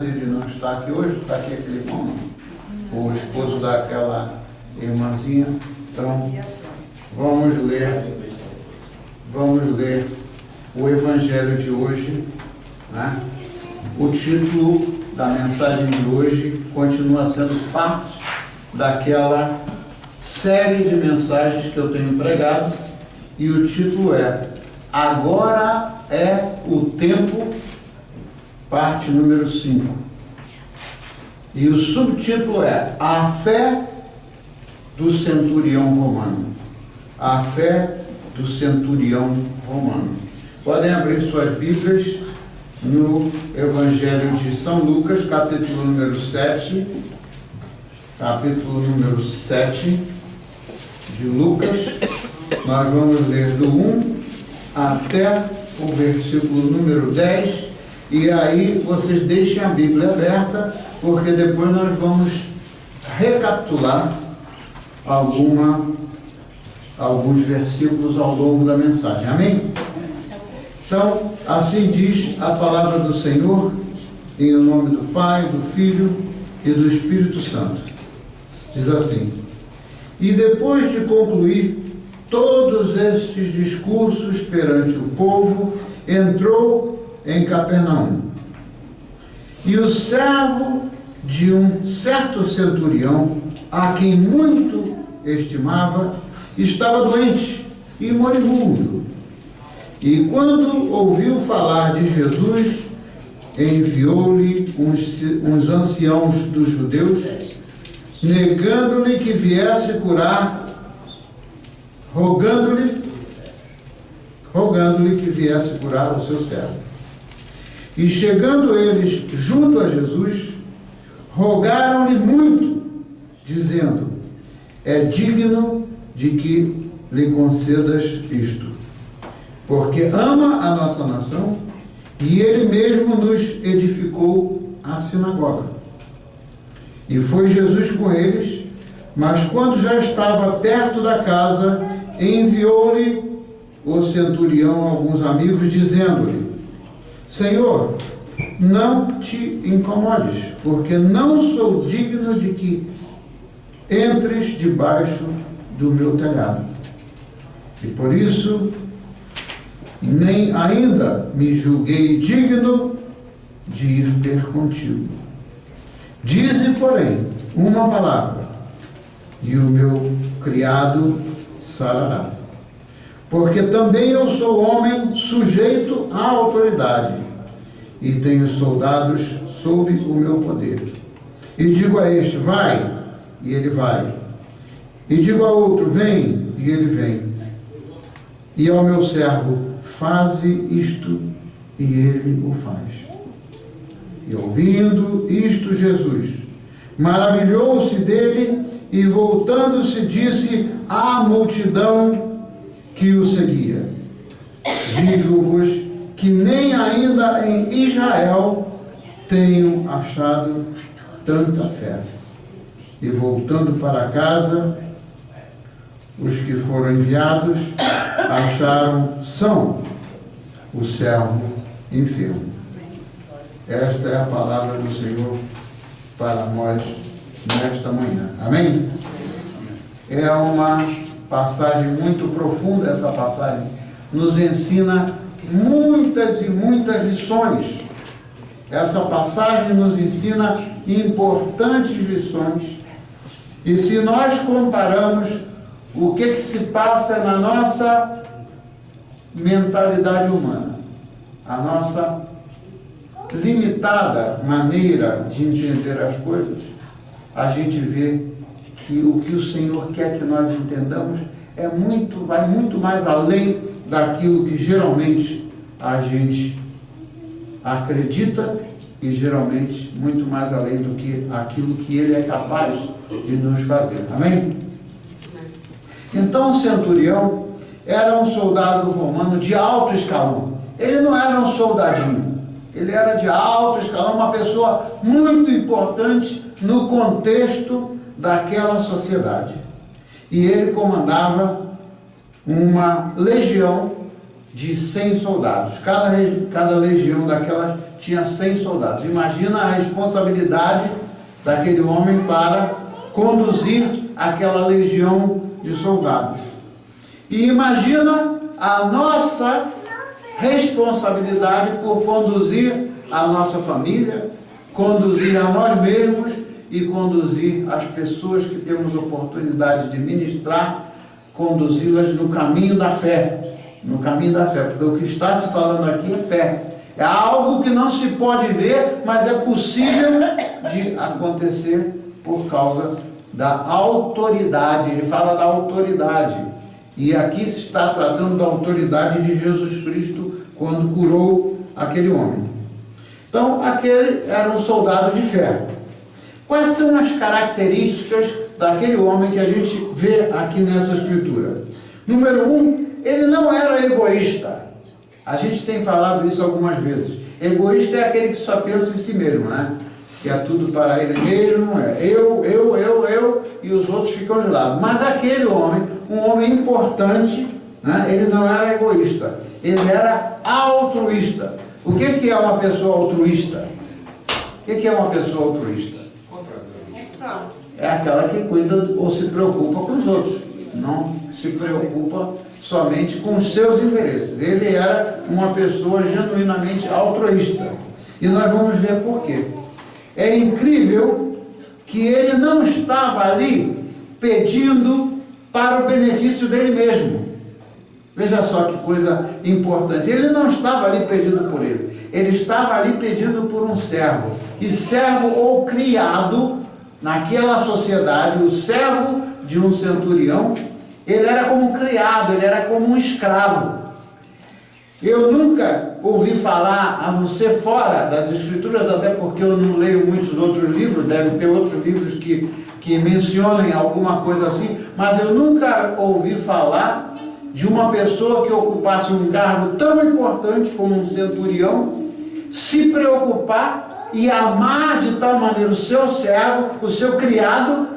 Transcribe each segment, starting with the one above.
Ele não está aqui hoje, está aqui aquele irmão, o esposo daquela irmãzinha. Então, vamos ler o Evangelho de hoje, né? O título da mensagem de hoje continua sendo parte daquela série de mensagens que eu tenho pregado, e o título é Agora é o Tempo, parte número 5. E o subtítulo é A Fé do Centurião Romano. A fé do Centurião Romano. Podem abrir suas Bíblias no Evangelho de São Lucas, capítulo número 7. Capítulo número 7 de Lucas. Nós vamos ler do 1 até o versículo número 10. E aí vocês deixem a Bíblia aberta, porque depois nós vamos recapitular alguns versículos ao longo da mensagem. Amém? Então, assim diz a palavra do Senhor, em nome do Pai, do Filho e do Espírito Santo. Diz assim: E depois de concluir todos estes discursos perante o povo, entrou em Capernaum. E o servo de um certo centurião, a quem muito estimava, estava doente e moribundo. E quando ouviu falar de Jesus, enviou-lhe uns anciãos dos judeus, negando-lhe que viesse curar, rogando-lhe que viesse curar o seu servo. E chegando eles junto a Jesus, rogaram-lhe muito, dizendo: É digno de que lhe concedas isto, porque ama a nossa nação, e ele mesmo nos edificou a sinagoga. E foi Jesus com eles, mas quando já estava perto da casa, enviou-lhe o centurião alguns amigos, dizendo-lhe: Senhor, não te incomodes, porque não sou digno de que entres debaixo do meu telhado. E por isso, nem ainda me julguei digno de ir ter contigo. Dize, porém, uma palavra, e o meu criado sarará. Porque também eu sou homem sujeito à autoridade, e tenho soldados sob o meu poder. E digo a este: vai, e ele vai. E digo a outro: vem, e ele vem. E ao meu servo: faze isto, e ele o faz. E ouvindo isto, Jesus maravilhou-se dele, e voltando-se disse à multidão que o seguia: Digo-vos que nem ainda em Israel tenho achado tanta fé. E voltando para casa, os que foram enviados acharam são o servo enfermo. Esta é a palavra do Senhor para nós nesta manhã. Amém? É uma passagem muito profunda. Essa passagem nos ensina muitas e muitas lições. Essa passagem nos ensina importantes lições. E se nós comparamos o que se passa na nossa mentalidade humana, a nossa limitada maneira de entender as coisas, a gente vê que o que o Senhor quer que nós entendamos vai muito mais além daquilo que geralmente a gente acredita, e geralmente muito mais além do que aquilo que Ele é capaz de nos fazer. Amém? Então o centurião era um soldado romano de alto escalão. Ele não era um soldadinho, ele era de alto escalão, uma pessoa muito importante no contexto daquela sociedade. E ele comandava uma legião de 100 soldados. Cada legião daquelas tinha 100 soldados. Imagina a responsabilidade daquele homem para conduzir aquela legião de soldados. E imagina a nossa responsabilidade por conduzir a nossa família, conduzir a nós mesmos e conduzir as pessoas que temos oportunidade de ministrar, conduzi-las no caminho da fé. No caminho da fé, porque o que está se falando aqui é fé. É algo que não se pode ver, mas é possível de acontecer por causa da autoridade. Ele fala da autoridade. E aqui se está tratando da autoridade de Jesus Cristo quando curou aquele homem. Então, aquele era um soldado de fé. Quais são as características daquele homem que a gente vê aqui nessa escritura? Número 1, ele não era egoísta. A gente tem falado isso algumas vezes. Egoísta é aquele que só pensa em si mesmo, né? Que é tudo para ele mesmo, eu, e os outros ficam de lado. Mas aquele homem, um homem importante, né? Ele não era egoísta, ele era altruísta. O que é uma pessoa altruísta? O que é uma pessoa altruísta? É aquela que cuida ou se preocupa com os outros, não se preocupa somente com os seus interesses. Ele era uma pessoa genuinamente altruísta. E nós vamos ver por quê. É incrível que ele não estava ali pedindo para o benefício dele mesmo. Veja só que coisa importante. Ele não estava ali pedindo por ele. Ele estava ali pedindo por um servo. E servo ou criado, naquela sociedade, o servo de um centurião, ele era como um criado, ele era como um escravo. Eu nunca ouvi falar, a não ser fora das Escrituras, até porque eu não leio muitos outros livros, deve ter outros livros que mencionem alguma coisa assim, mas eu nunca ouvi falar de uma pessoa que ocupasse um cargo tão importante como um centurião, se preocupar e amar de tal maneira o seu servo, o seu criado,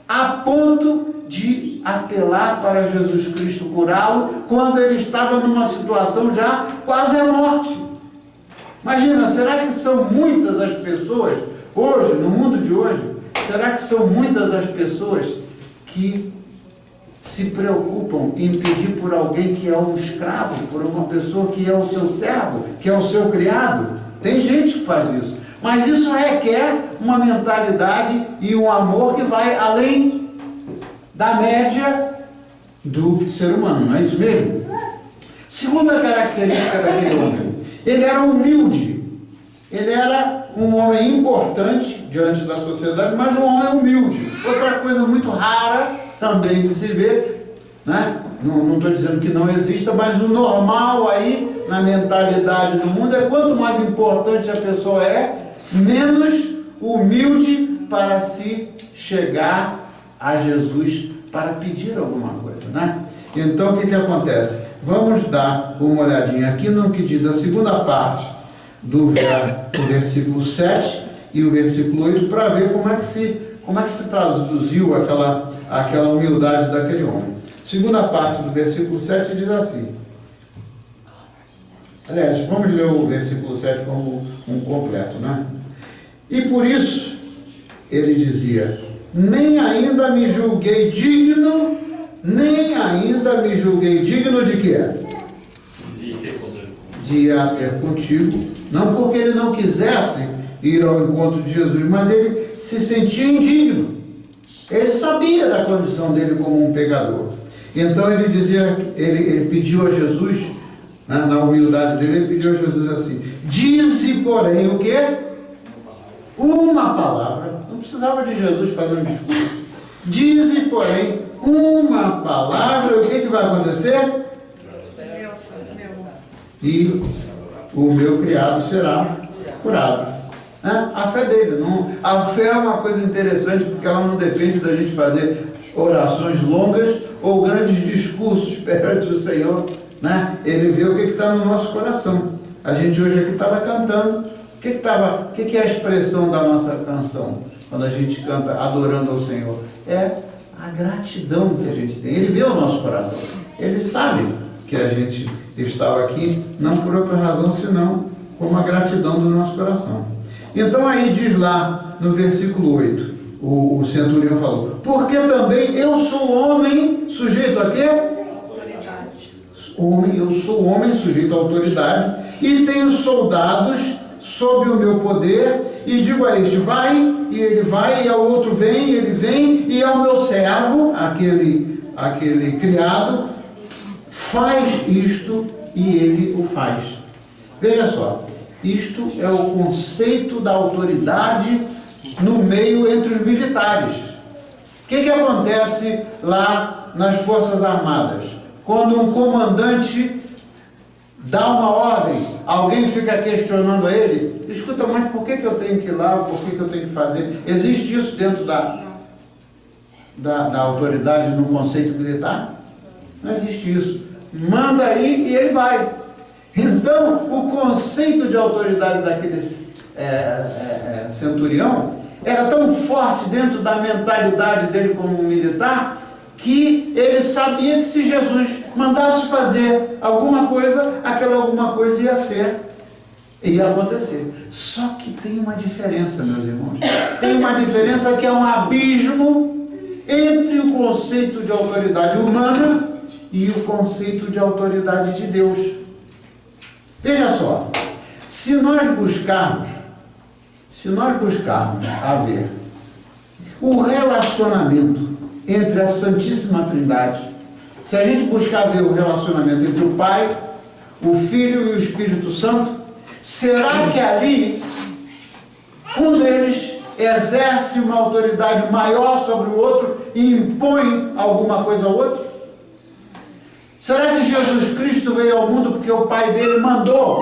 a ponto de apelar para Jesus Cristo curá-lo, quando ele estava numa situação já quase à morte. Imagina, será que são muitas as pessoas, hoje, no mundo de hoje, será que são muitas as pessoas que se preocupam em pedir por alguém que é um escravo, por uma pessoa que é o seu servo, que é o seu criado? Tem gente que faz isso. Mas isso requer uma mentalidade e um amor que vai além da média do ser humano, não é isso mesmo? Segunda característica daquele homem, ele era humilde. Ele era um homem importante diante da sociedade, mas um homem humilde. Outra coisa muito rara também de se ver, né? Não estou dizendo que não exista, mas o normal aí, na mentalidade do mundo, é quanto mais importante a pessoa é, menos humilde para se chegar a Jesus para pedir alguma coisa, né? Então, o que acontece? Vamos dar uma olhadinha aqui no que diz a segunda parte do versículo 7 e o versículo 8, para ver como é que se traduziu aquela humildade daquele homem. Segunda parte do versículo 7 diz assim. Aliás, vamos ler o versículo 7 como um completo, né? E por isso, ele dizia: nem ainda me julguei digno de quê? De ir a ter contigo. Não porque ele não quisesse ir ao encontro de Jesus, mas ele se sentia indigno. Ele sabia da condição dele como um pecador. Então ele dizia, ele pediu a Jesus, né, na humildade dele, ele pediu a Jesus assim: dize, porém, o quê? Uma palavra. Não precisava de Jesus fazer um discurso. Dize, porém, uma palavra. O que vai acontecer? E o meu criado será curado. A fé dele. A fé é uma coisa interessante, porque ela não depende da gente fazer orações longas ou grandes discursos perante o Senhor, né? Ele vê o que está no nosso coração. A gente hoje aqui estava cantando. O que é a expressão da nossa canção? Quando a gente canta adorando ao Senhor? É a gratidão que a gente tem. Ele vê o nosso coração. Ele sabe que a gente estava aqui não por outra razão, senão como a gratidão do nosso coração. Então aí diz lá no versículo 8, o centurião falou, porque também eu sou homem sujeito a quê? Eu sou homem sujeito à autoridade e tenho soldados sob o meu poder, e digo a este, vai, e ele vai, e ao outro vem, e ele vem, e ao meu servo, aquele criado, faz isto, e ele o faz. Veja só, isto é o conceito da autoridade no meio entre os militares. O que acontece lá nas Forças Armadas? Quando um comandante dá uma ordem, alguém fica questionando a ele, escuta, mas por que eu tenho que ir lá, por que eu tenho que fazer? Existe isso dentro da autoridade no conceito militar? Não existe isso. Manda aí e ele vai. Então, o conceito de autoridade daquele centurião era tão forte dentro da mentalidade dele como um militar, que ele sabia que se Jesus mandasse fazer alguma coisa, aquela alguma coisa ia acontecer. Só que tem uma diferença, meus irmãos. Tem uma diferença que é um abismo entre o conceito de autoridade humana e o conceito de autoridade de Deus. Veja só, se nós buscarmos a ver o relacionamento entre a Santíssima Trindade, se a gente buscar ver o relacionamento entre o Pai, o Filho e o Espírito Santo, será que ali um deles exerce uma autoridade maior sobre o outro e impõe alguma coisa ao outro? Será que Jesus Cristo veio ao mundo porque o Pai dele mandou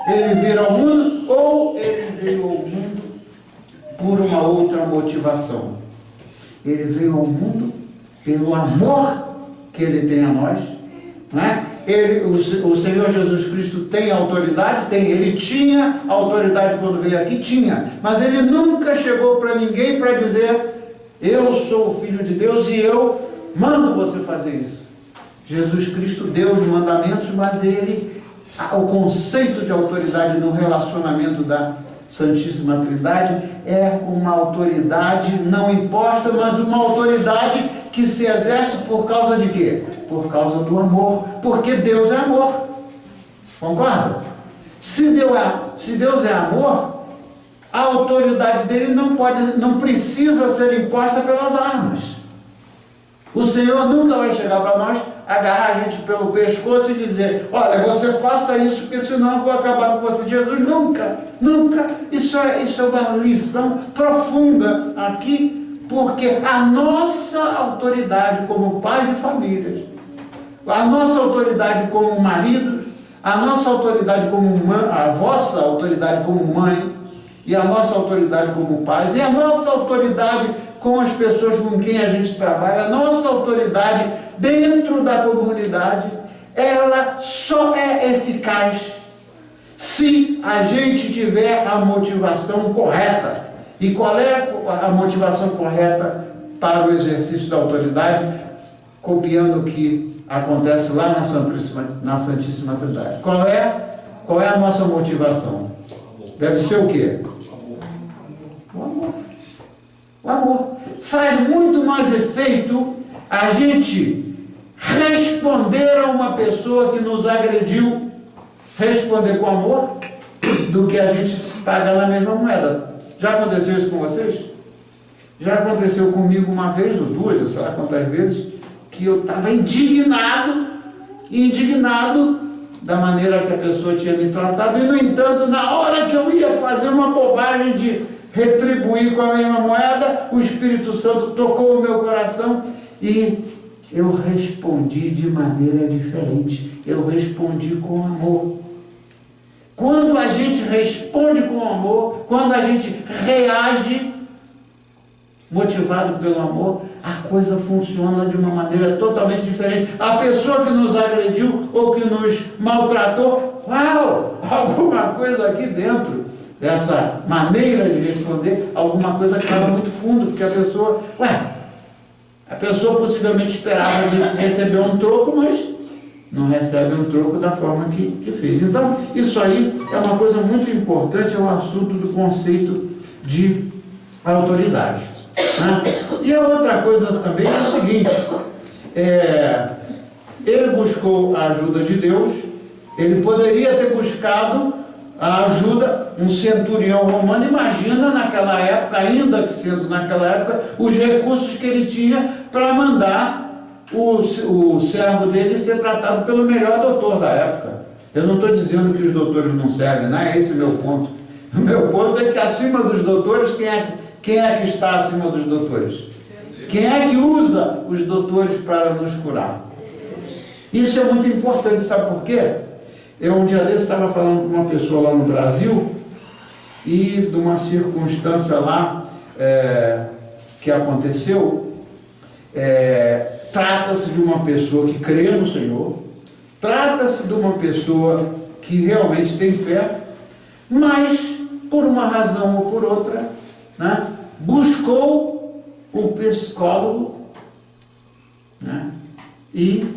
ele vir ao mundo, ou ele veio ao mundo por uma outra motivação? Ele veio ao mundo pelo amor que ele tem a nós, né? O Senhor Jesus Cristo tem autoridade, ele tinha autoridade quando veio aqui, mas ele nunca chegou para ninguém para dizer, eu sou o Filho de Deus e eu mando você fazer isso. Jesus Cristo deu os mandamentos, mas o conceito de autoridade no relacionamento da Santíssima Trindade é uma autoridade não imposta, mas uma autoridade que se exerce por causa de quê? Por causa do amor, porque Deus é amor. Concorda? Se Deus é amor, a autoridade dele não precisa ser imposta pelas armas. O Senhor nunca vai chegar para nós, agarrar a gente pelo pescoço e dizer, olha, você faça isso, porque senão eu vou acabar com você. Jesus nunca. Isso é uma lição profunda aqui, porque a nossa autoridade como pai de famílias, a nossa autoridade como marido, a nossa autoridade como mãe, a vossa autoridade como mãe, e a nossa autoridade como pais, e a nossa autoridade com as pessoas com quem a gente trabalha, a nossa autoridade dentro da comunidade, ela só é eficaz se a gente tiver a motivação correta. E qual é a motivação correta para o exercício da autoridade? Copiando o que acontece lá na Santíssima Trindade. Qual é a nossa motivação? Deve ser o quê? O amor. O amor. Faz muito mais efeito a gente responder a uma pessoa que nos agrediu, responder com amor, do que a gente pagar na mesma moeda. Já aconteceu isso com vocês? Já aconteceu comigo uma vez ou duas, eu sei lá quantas vezes, que eu estava indignado da maneira que a pessoa tinha me tratado, e no entanto, na hora que eu ia fazer uma bobagem de retribuir com a mesma moeda, o Espírito Santo tocou o meu coração e eu respondi de maneira diferente. Eu respondi com amor. Quando a gente responde com amor, quando a gente reage motivado pelo amor, a coisa funciona de uma maneira totalmente diferente. A pessoa que nos agrediu ou que nos maltratou, uau, alguma coisa aqui dentro dessa maneira de responder, alguma coisa cava muito fundo, porque a pessoa possivelmente esperava de receber um troco, mas não recebe um troco da forma que fez. Então, isso aí é uma coisa muito importante, é o assunto do conceito de autoridade, né? E a outra coisa também é o seguinte, ele buscou a ajuda de Deus, ele poderia ter buscado a ajuda, um centurião romano, imagina naquela época, ainda que sendo naquela época, os recursos que ele tinha para mandar o servo dele ser tratado pelo melhor doutor da época. Eu não estou dizendo que os doutores não servem, não é esse o meu ponto. O meu ponto é que acima dos doutores, quem é que está acima dos doutores? Quem é que usa os doutores para nos curar? Isso é muito importante, sabe por quê? Eu um dia desse estava falando com uma pessoa lá no Brasil e de uma circunstância lá que aconteceu. Trata-se de uma pessoa que crê no Senhor, trata-se de uma pessoa que realmente tem fé, mas por uma razão ou por outra, né, buscou o psicólogo, né, e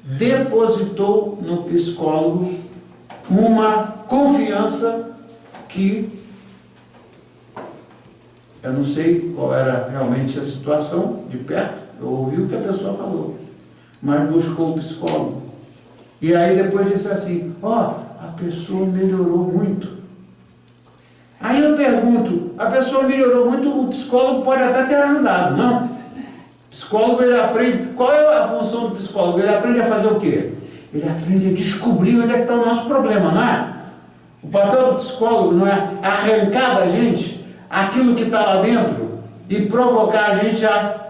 depositou no psicólogo uma confiança que eu não sei qual era realmente a situação de perto, eu ouvi o que a pessoa falou, mas buscou o psicólogo. E aí depois disse assim, a pessoa melhorou muito. Aí eu pergunto, a pessoa melhorou muito, o psicólogo pode até ter ajudado, não? O psicólogo, ele aprende, qual é a função do psicólogo? Ele aprende a fazer o quê? Ele aprende a descobrir onde é que está o nosso problema, não é? O papel do psicólogo não é arrancar da gente aquilo que está lá dentro e provocar a gente a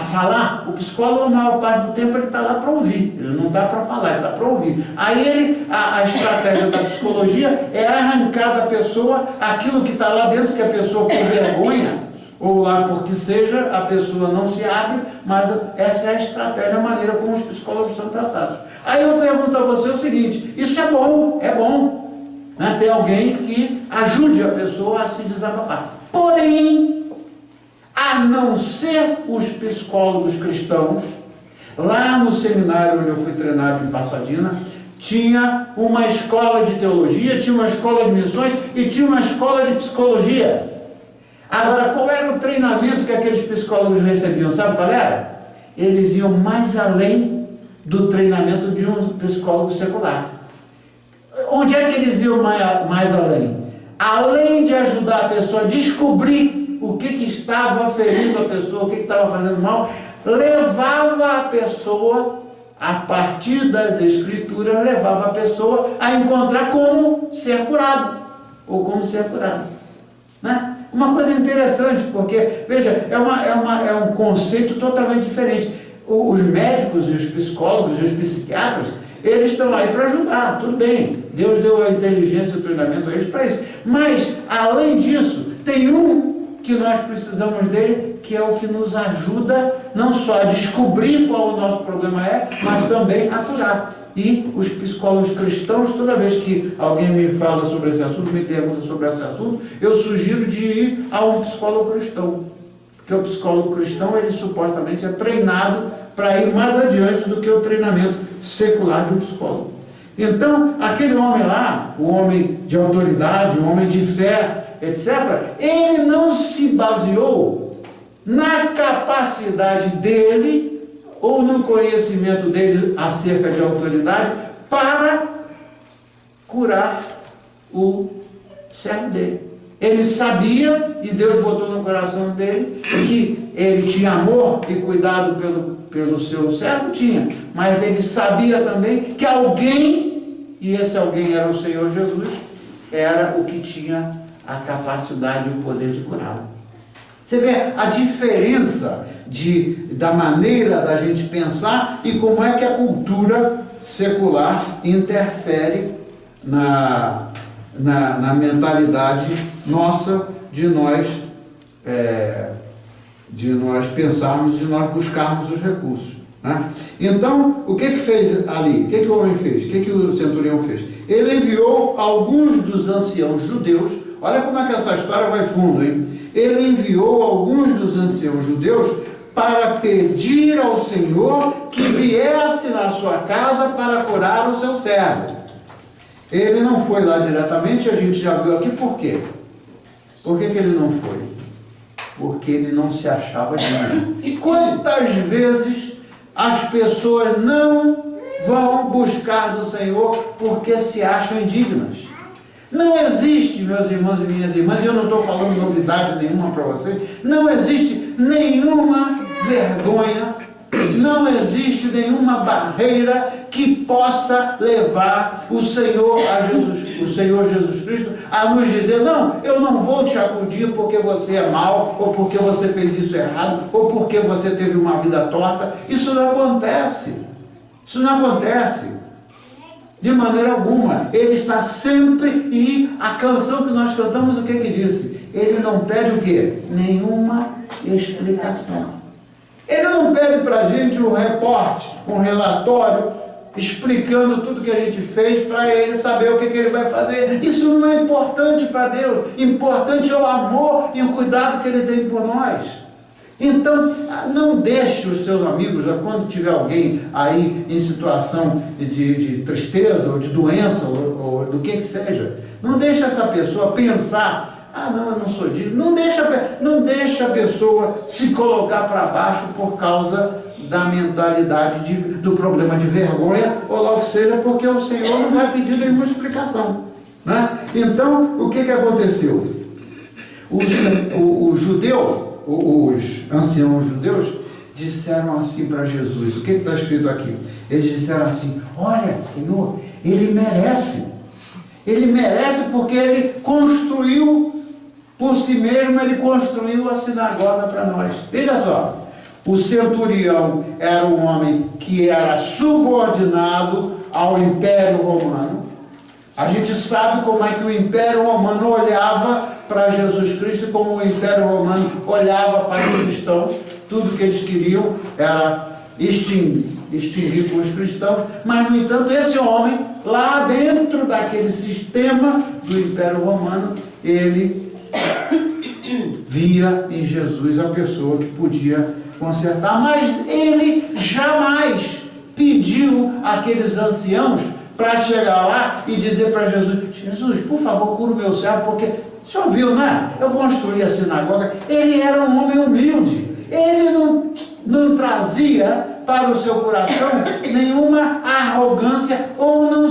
falar. O psicólogo, a maior parte do tempo, ele está lá para ouvir, ele não está para falar, ele está para ouvir. Aí a estratégia da psicologia é arrancar da pessoa aquilo que está lá dentro, que a pessoa por vergonha, ou lá porque seja, a pessoa não se abre, mas essa é a estratégia, a maneira como os psicólogos são tratados. Aí eu pergunto a você o seguinte, isso é bom, né? Ter alguém que ajude a pessoa a se desabafar. Porém, a não ser os psicólogos cristãos, lá no seminário onde eu fui treinado em Pasadena, tinha uma escola de teologia, tinha uma escola de missões e tinha uma escola de psicologia. Agora, qual era o treinamento que aqueles psicólogos recebiam? Sabe qual era? Eles iam mais além do treinamento de um psicólogo secular. Onde é que eles iam mais além? Além de ajudar a pessoa a descobrir o que estava ferindo a pessoa, o que estava fazendo mal, levava a pessoa, a partir das Escrituras, levava a pessoa a encontrar como ser curado, ou como ser curado, né? Uma coisa interessante, porque, veja, é um conceito totalmente diferente. Os médicos, os psicólogos e os psiquiatras, eles estão aí para ajudar, tudo bem. Deus deu a inteligência e o treinamento a eles para isso. Mas, além disso, tem um que nós precisamos dele, que é o que nos ajuda não só a descobrir qual o nosso problema é, mas também a curar. E os psicólogos cristãos, toda vez que alguém me fala sobre esse assunto, me pergunta sobre esse assunto, eu sugiro de ir a um psicólogo cristão. Porque o psicólogo cristão, ele supostamente é treinado para ir mais adiante do que o treinamento secular de um psicólogo. Então, aquele homem lá, o homem de autoridade, o homem de fé, etc., ele não se baseou na capacidade dele ou no conhecimento dele acerca de autoridade para curar o servo dele. Ele sabia, e Deus botou no coração dele, que ele tinha amor e cuidado pelo seu servo, tinha, mas ele sabia também que alguém, e esse alguém era o Senhor Jesus, era o que tinha a capacidade e o poder de curá-lo. Você vê a diferença da maneira da gente pensar e como é que a cultura secular interfere na mentalidade nossa de nós pensarmos, de nós buscarmos os recursos, né? Então, o que fez ali? O que o homem fez? O que o centurião fez? Ele enviou alguns dos anciãos judeus. Olha como é que essa história vai fundo, hein? Ele enviou alguns dos anciãos judeus para pedir ao Senhor que viesse na sua casa para curar o seu servo. Ele não foi lá diretamente, a gente já viu aqui por quê. Por que ele não foi? Porque ele não se achava digno. E quantas vezes as pessoas não vão buscar do Senhor porque se acham indignas? Não existe, meus irmãos e minhas irmãs, e eu não estou falando novidade nenhuma para vocês, não existe nenhuma vergonha, não existe nenhuma barreira que possa levar o Senhor Jesus Cristo a nos dizer: não, eu não vou te acudir porque você é mau, ou porque você fez isso errado, ou porque você teve uma vida torta. Isso não acontece. Isso não acontece. De maneira alguma. Ele está sempre, e a canção que nós cantamos, o que disse? Ele não pede o quê? Nenhuma explicação. Ele não pede para a gente um reporte, um relatório, explicando tudo que a gente fez para ele saber o que ele vai fazer. Isso não é importante para Deus. Importante é o amor e o cuidado que ele tem por nós. Então, não deixe os seus amigos, quando tiver alguém aí em situação de tristeza, ou de doença, ou do que seja, não deixe essa pessoa pensar: ah, não, eu não sou digno. Não deixa a pessoa se colocar para baixo por causa da mentalidade do problema de vergonha, ou logo seja, porque o Senhor não vai pedir nenhuma explicação, né? Então, o que aconteceu? Os anciãos judeus disseram assim para Jesus. O que está escrito aqui? Eles disseram assim: olha, Senhor, ele merece porque ele construiu por si mesmo, ele construiu a sinagoga para nós. Veja só, o centurião era um homem que era subordinado ao Império Romano. A gente sabe como é que o Império Romano olhava para Jesus Cristo e como o Império Romano olhava para os cristãos. Tudo que eles queriam era extinguir com os cristãos. Mas, no entanto, esse homem, lá dentro daquele sistema do Império Romano, ele via em Jesus a pessoa que podia consertar. Mas ele jamais pediu àqueles anciãos para chegar lá e dizer para Jesus: Jesus, por favor, cura o meu servo, porque o senhor viu, né? Eu construí a sinagoga. Ele era um homem humilde. Ele não trazia para o seu coração nenhuma arrogância, ou não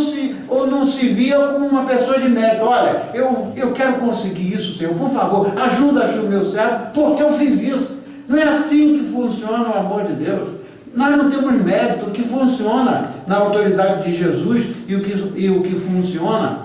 se via como uma pessoa de mérito. Olha, eu quero conseguir isso, Senhor, por favor, ajuda aqui o meu servo, porque eu fiz isso. Não é assim que funciona o amor de Deus. Nós não temos mérito. O que funciona na autoridade de Jesus e o que funciona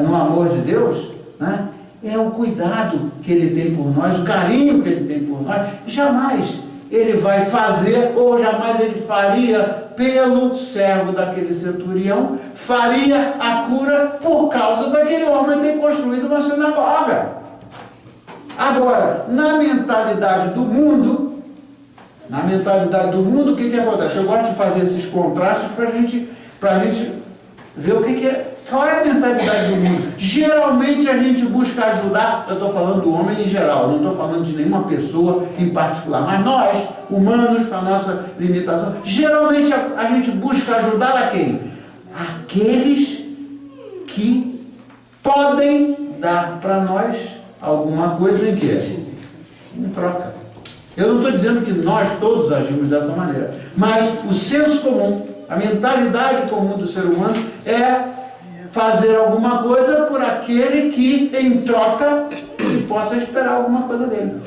no amor de Deus, né, é o cuidado que ele tem por nós, o carinho que ele tem por nós. Jamais ele vai fazer, ou jamais ele faria pelo servo daquele centurião, faria a cura por causa daquele homem ter construído uma sinagoga. Agora, na mentalidade do mundo, o que acontece? Eu gosto de fazer esses contrastes para a gente ver o que é. Qual é a mentalidade do mundo? Geralmente a gente busca ajudar. Eu estou falando do homem em geral, não estou falando de nenhuma pessoa em particular, mas nós, humanos, com a nossa limitação, geralmente a gente busca ajudar a quem? Aqueles que podem dar para nós alguma coisa em quê? Em troca. Eu não estou dizendo que nós todos agimos dessa maneira, mas o senso comum, a mentalidade comum do ser humano é fazer alguma coisa por aquele que, em troca, se possa esperar alguma coisa dele.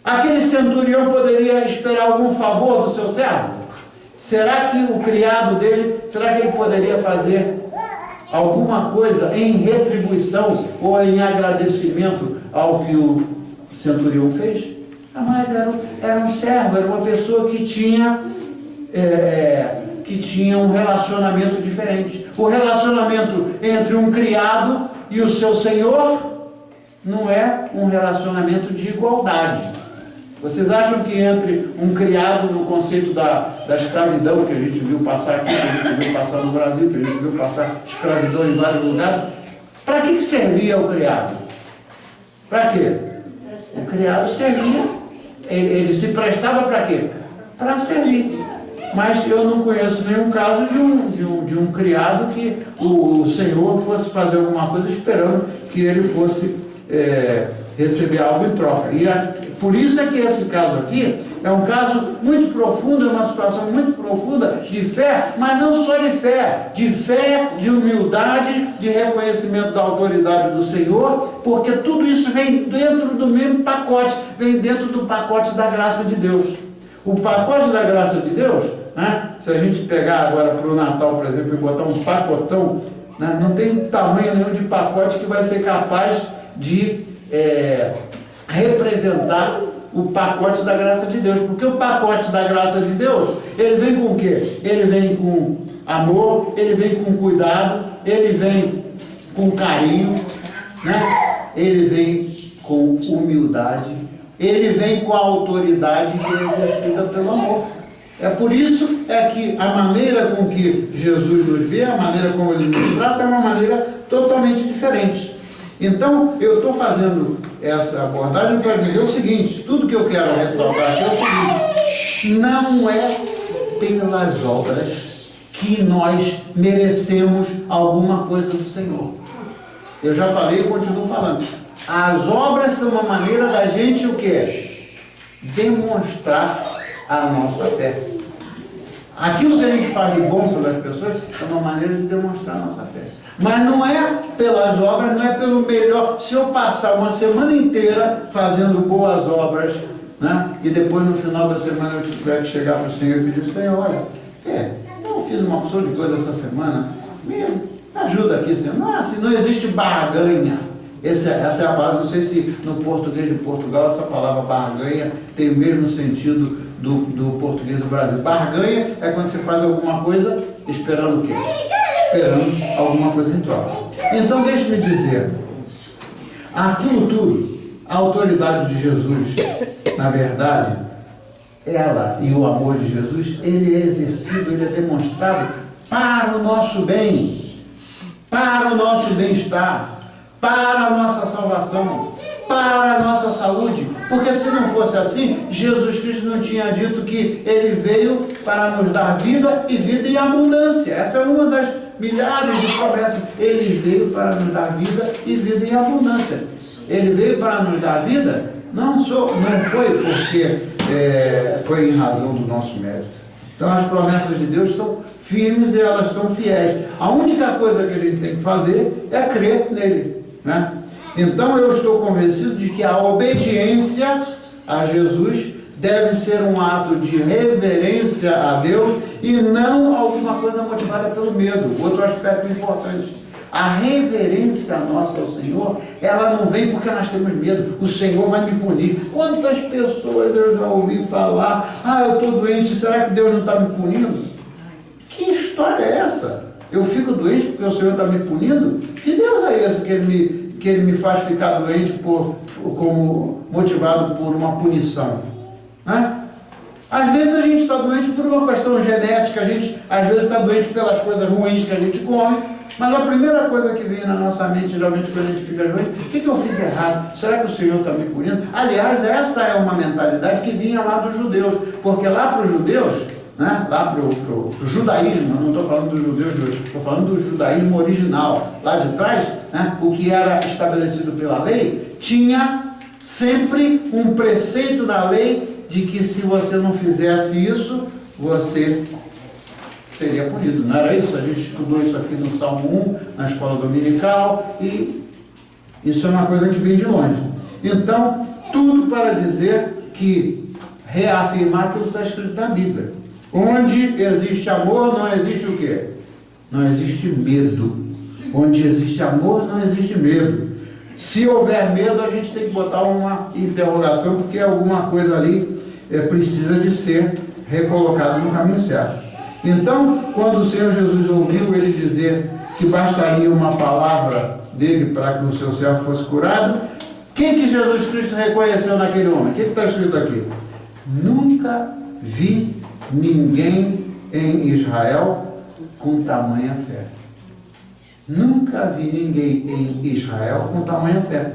Aquele centurião poderia esperar algum favor do seu servo? Será que o criado dele, será que ele poderia fazer alguma coisa em retribuição ou em agradecimento ao que o centurião fez? Jamais. Era um servo, era uma pessoa que tinha um relacionamento diferente. O relacionamento entre um criado e o seu senhor não é um relacionamento de igualdade. Vocês acham que entre um criado no conceito da escravidão, que a gente viu passar aqui, que a gente viu passar no Brasil, que a gente viu passar escravidão em vários lugares, para que servia o criado? Para quê? O criado servia ele se prestava para quê? Para servir. Mas eu não conheço nenhum caso de um criado que o Senhor fosse fazer alguma coisa esperando que ele fosse receber algo em troca. E por isso é que esse caso aqui é um caso muito profundo, é uma situação muito profunda de fé, mas não só de fé, de humildade, de reconhecimento da autoridade do Senhor, porque tudo isso vem dentro do mesmo pacote, vem dentro do pacote da graça de Deus. O pacote da graça de Deus, né? Se a gente pegar agora para o Natal, por exemplo, e botar um pacotão, né? Não tem tamanho nenhum de pacote que vai ser capaz de representar o pacote da graça de Deus, porque o pacote da graça de Deus, ele vem com o quê? Ele vem com amor, ele vem com cuidado, ele vem com carinho, né? Ele vem com humildade, ele vem com a autoridade que é exercida pelo amor. É por isso que a maneira com que Jesus nos vê, a maneira como ele nos trata, é uma maneira totalmente diferente. Então, eu estou fazendo essa abordagem para dizer o seguinte: tudo que eu quero ressaltar aqui é o seguinte: não é pelas obras que nós merecemos alguma coisa do Senhor. Eu já falei e continuo falando. As obras são uma maneira da gente o quê? Demonstrar a nossa fé. Aquilo que a gente faz de bom pelas pessoas é uma maneira de demonstrar a nossa fé. Mas não é pelas obras, não é pelo melhor. Se eu passar uma semana inteira fazendo boas obras, né, e depois no final da semana eu tiver que chegar para o Senhor e pedir: Senhor, olha, eu fiz uma opção de coisa essa semana, me ajuda aqui, Senhor. Não existe barganha. Essa é a palavra, não sei se no português de Portugal essa palavra barganha tem o mesmo sentido do português do Brasil. Barganha é quando você faz alguma coisa esperando o quê? Esperando alguma coisa em troca. Então deixe-me dizer, aquilo tudo, a autoridade de Jesus, na verdade, ela e o amor de Jesus, ele é exercido, ele é demonstrado para o nosso bem, para o nosso bem-estar, para a nossa salvação, para a nossa saúde, porque se não fosse assim, Jesus Cristo não tinha dito que ele veio para nos dar vida e vida em abundância. Essa é uma das milhares de promessas. Ele veio para nos dar vida e vida em abundância. Ele veio para nos dar vida, não foi porque foi em razão do nosso mérito. Então as promessas de Deus são firmes e elas são fiéis. A única coisa que a gente tem que fazer é crer nele, né? Então eu estou convencido de que a obediência a Jesus deve ser um ato de reverência a Deus e não alguma coisa motivada pelo medo. Outro aspecto importante: a reverência nossa ao Senhor, ela não vem porque nós temos medo, o Senhor vai me punir. Quantas pessoas eu já ouvi falar: eu estou doente, será que Deus não está me punindo? Que história é essa? Eu fico doente porque o Senhor está me punindo? Que Deus é esse que ele me faz ficar doente como motivado por uma punição? Né? Às vezes a gente está doente por uma questão genética, a gente às vezes está doente pelas coisas ruins que a gente come, mas a primeira coisa que vem na nossa mente, geralmente quando a gente fica doente: o que eu fiz errado? Será que o Senhor está me punindo? Aliás, essa é uma mentalidade que vinha lá dos judeus, porque lá para os judeus, né, lá para o judaísmo, eu não estou falando dos judeus de hoje, estou falando do judaísmo original, lá de trás, né, o que era estabelecido pela lei, tinha sempre um preceito da lei de que se você não fizesse isso, você seria punido. Não era isso? A gente estudou isso aqui no Salmo 1, na escola dominical, e isso é uma coisa que vem de longe. Então, tudo para dizer que reafirmar aquilo que está escrito na Bíblia. Onde existe amor, não existe o quê? Não existe medo. Onde existe amor, não existe medo. Se houver medo, a gente tem que botar uma interrogação, porque alguma coisa ali precisa de ser recolocada no caminho certo. Então, quando o Senhor Jesus ouviu ele dizer que bastaria uma palavra dele para que o seu servo fosse curado, quem que Jesus Cristo reconheceu naquele homem? O que está escrito aqui? Nunca vi ninguém em Israel com tamanha fé. Nunca vi ninguém em Israel com tamanha fé.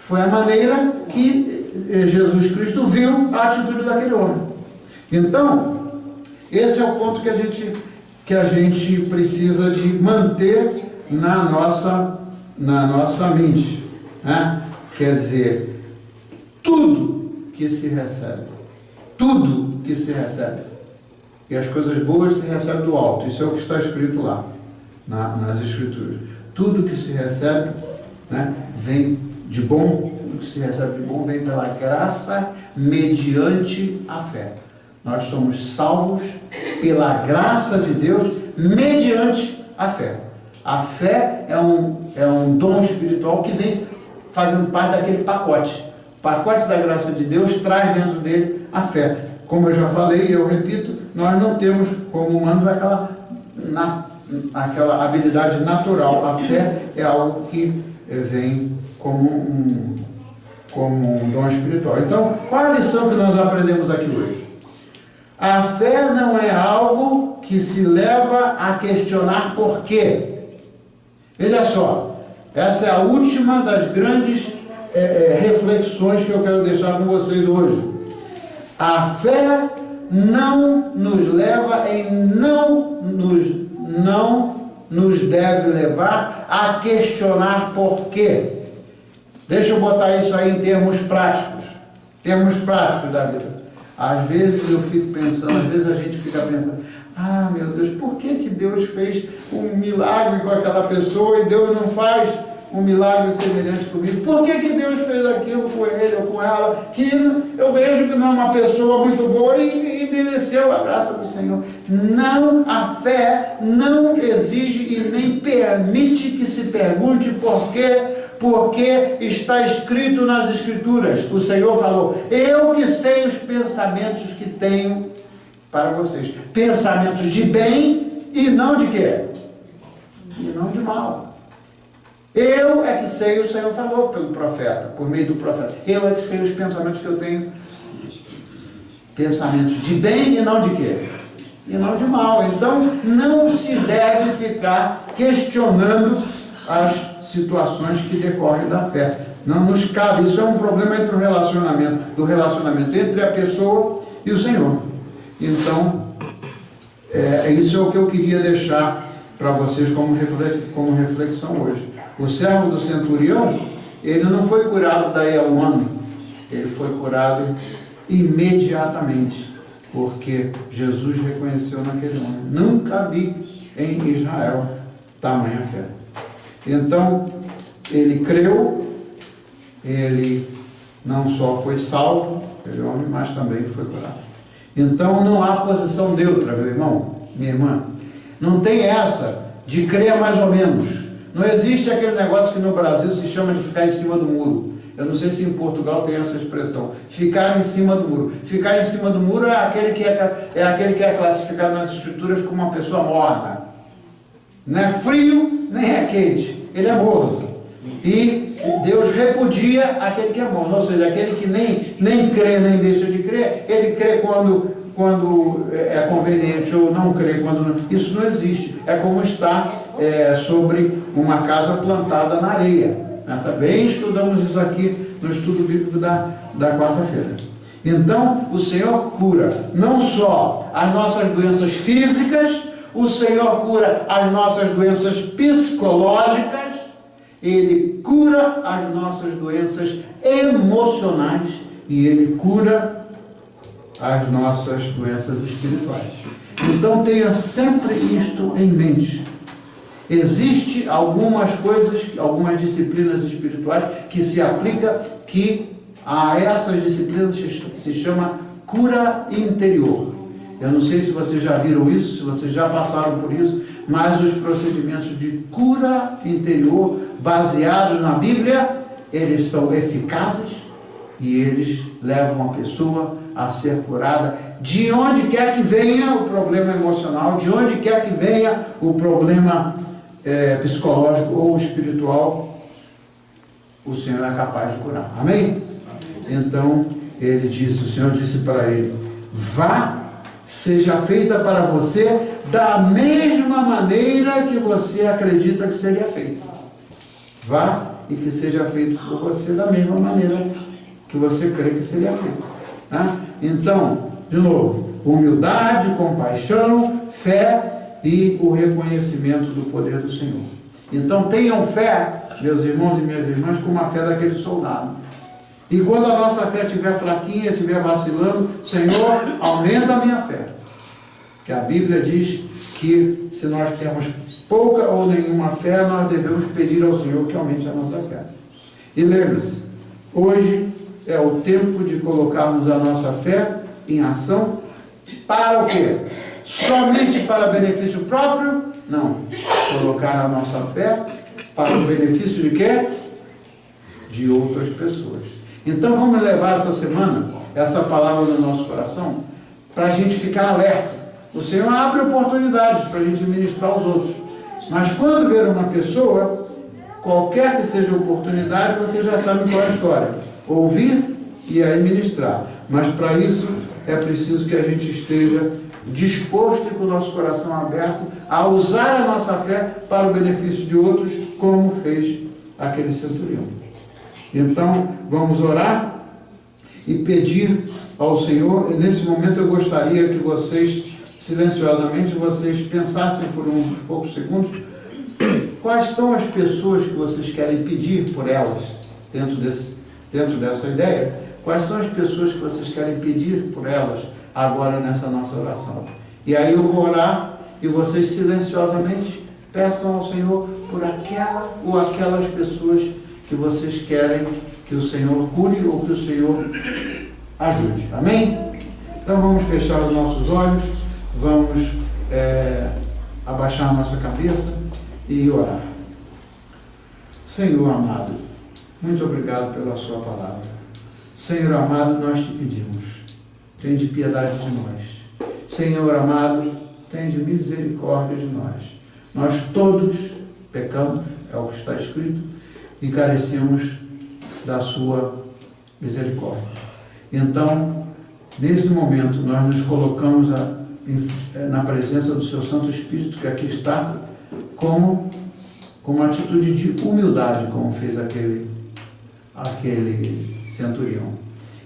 Foi a maneira que Jesus Cristo viu a atitude daquele homem. Então, esse é o ponto que a gente precisa de manter na nossa mente, né? Quer dizer, tudo que se recebe, e as coisas boas se recebem do alto, isso é o que está escrito lá, nas Escrituras. Tudo que se recebe, né, vem de bom, tudo que se recebe de bom vem pela graça mediante a fé. Nós somos salvos pela graça de Deus mediante a fé. A fé é um dom espiritual que vem fazendo parte daquele pacote. O pacote da graça de Deus traz dentro dele a fé. Como eu já falei e eu repito, nós não temos como humano aquela habilidade natural. A fé é algo que vem como um dom espiritual. Então, qual é a lição que nós aprendemos aqui hoje? A fé não é algo que se leva a questionar por quê. Veja só, essa é a última das grandes reflexões que eu quero deixar com vocês hoje. A fé não nos leva não nos deve levar a questionar por quê. Deixa eu botar isso aí em termos práticos da vida. Às vezes eu fico pensando, às vezes a gente fica pensando, ah, meu Deus, por que Deus fez um milagre com aquela pessoa e Deus não faz um milagre semelhante comigo? Por que Deus fez aquilo com ele ou com ela, que eu vejo que não é uma pessoa muito boa e mereceu a graça do Senhor? Não, a fé não exige e nem permite que se pergunte por quê, porque está escrito nas Escrituras. O Senhor falou, eu que sei os pensamentos que tenho para vocês. Pensamentos de bem e não de quê? E não de mal. Eu é que sei, o Senhor falou pelo profeta, por meio do profeta. Eu é que sei os pensamentos que eu tenho. Pensamentos de bem e não de quê? E não de mal. Então, não se deve ficar questionando as situações que decorrem da fé. Não nos cabe. Isso é um problema do relacionamento entre a pessoa e o Senhor. Então, isso é o que eu queria deixar para vocês como reflexão hoje. O servo do centurião, ele não foi curado daí a um ano, ele foi curado imediatamente, porque Jesus reconheceu naquele homem. Nunca vi em Israel tamanha fé. Então, ele creu, ele não só foi salvo, aquele homem, mas também foi curado. Então, não há posição neutra, meu irmão, minha irmã. Não tem essa de crer mais ou menos. Não existe aquele negócio que no Brasil se chama de ficar em cima do muro. Eu não sei se em Portugal tem essa expressão. Ficar em cima do muro. Ficar em cima do muro é aquele que é classificado nas Escrituras como uma pessoa morna. Não é frio, nem é quente. Ele é morno. E Deus repudia aquele que é morno. Ou seja, aquele que nem crê, nem deixa de crer. Ele crê quando é conveniente ou não crê quando não. Isso não existe. É como estar sobre uma casa plantada na areia. Também estudamos isso aqui no estudo bíblico da quarta-feira. Então, o Senhor cura não só as nossas doenças físicas, o Senhor cura as nossas doenças psicológicas, Ele cura as nossas doenças emocionais e Ele cura as nossas doenças espirituais. Então, tenha sempre isto em mente. Existem algumas coisas, algumas disciplinas espirituais que se aplica que a essas disciplinas se chama cura interior. Eu não sei se vocês já viram isso, se vocês já passaram por isso, mas os procedimentos de cura interior baseados na Bíblia, eles são eficazes e eles levam a pessoa a ser curada de onde quer que venha o problema emocional, de onde quer que venha o problema psicológico ou espiritual, o Senhor é capaz de curar. Amém? Então, o Senhor disse para ele, vá, seja feita para você da mesma maneira que você acredita que seria feita. Vá e que seja feito por você da mesma maneira que você crê que seria feito. Tá? Então, de novo, humildade, compaixão, fé e o reconhecimento do poder do Senhor. Então tenham fé, meus irmãos e minhas irmãs, como a fé daquele soldado. E quando a nossa fé estiver fraquinha, estiver vacilando, Senhor, aumenta a minha fé. Porque a Bíblia diz que se nós temos pouca ou nenhuma fé, nós devemos pedir ao Senhor que aumente a nossa fé. E lembre-se, hoje é o tempo de colocarmos a nossa fé em ação para o quê? Somente para benefício próprio? Não. Colocar a nossa fé para o benefício de quê? De outras pessoas. Então vamos levar essa semana, essa palavra no nosso coração, para a gente ficar alerta. O Senhor abre oportunidades para a gente ministrar aos outros. Mas quando ver uma pessoa, qualquer que seja a oportunidade, você já sabe qual é a história. Ouvir e aí ministrar. Mas para isso é preciso que a gente esteja disposto e com o nosso coração aberto a usar a nossa fé para o benefício de outros, como fez aquele centurião. Então, vamos orar e pedir ao Senhor. E nesse momento eu gostaria que vocês, silenciosamente, vocês pensassem por uns poucos segundos quais são as pessoas que vocês querem pedir por elas, dentro dessa ideia. Quais são as pessoas que vocês querem pedir por elas agora nessa nossa oração? E aí eu vou orar e vocês silenciosamente peçam ao Senhor por aquela ou aquelas pessoas que vocês querem que o Senhor cure ou que o Senhor ajude. Amém? Então vamos fechar os nossos olhos, vamos abaixar a nossa cabeça e orar. Senhor amado, muito obrigado pela sua palavra. Senhor amado, nós te pedimos, tende piedade de nós. Senhor amado, tende misericórdia de nós. Nós todos pecamos, é o que está escrito, e carecemos da sua misericórdia. Então, nesse momento, nós nos colocamos na presença do seu Santo Espírito, que aqui está, com uma atitude de humildade, como fez aquele centurião.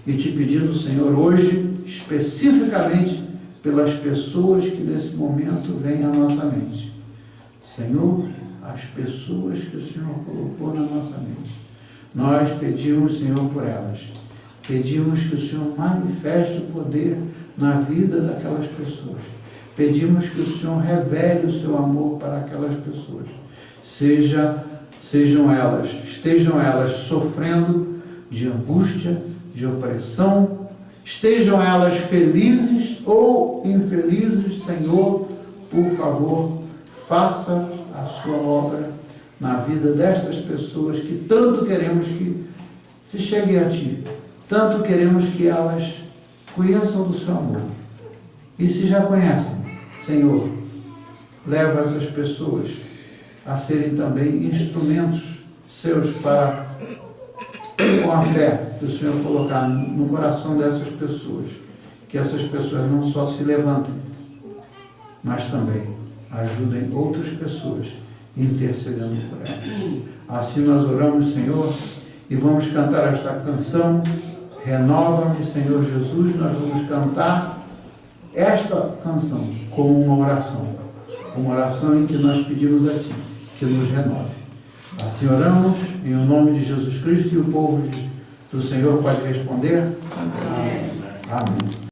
E te pedindo, Senhor, hoje, especificamente pelas pessoas que nesse momento vêm à nossa mente. Senhor, as pessoas que o Senhor colocou na nossa mente. Nós pedimos, Senhor, por elas. Pedimos que o Senhor manifeste o poder na vida daquelas pessoas. Pedimos que o Senhor revele o seu amor para aquelas pessoas. Estejam elas sofrendo de angústia, de opressão, estejam elas felizes ou infelizes, Senhor, por favor, faça a sua obra na vida destas pessoas que tanto queremos que se cheguem a Ti, tanto queremos que elas conheçam do seu amor. E se já conhecem, Senhor, leva essas pessoas a serem também instrumentos seus para, com a fé que o Senhor colocar no coração dessas pessoas, que essas pessoas não só se levantem, mas também ajudem outras pessoas intercedendo por elas. Assim nós oramos, Senhor, e vamos cantar esta canção, Renova-me, Senhor Jesus. Nós vamos cantar esta canção como uma oração em que nós pedimos a Ti que nos renove. Assim oramos, em nome de Jesus Cristo, e o povo do Senhor pode responder. Amém. Amém.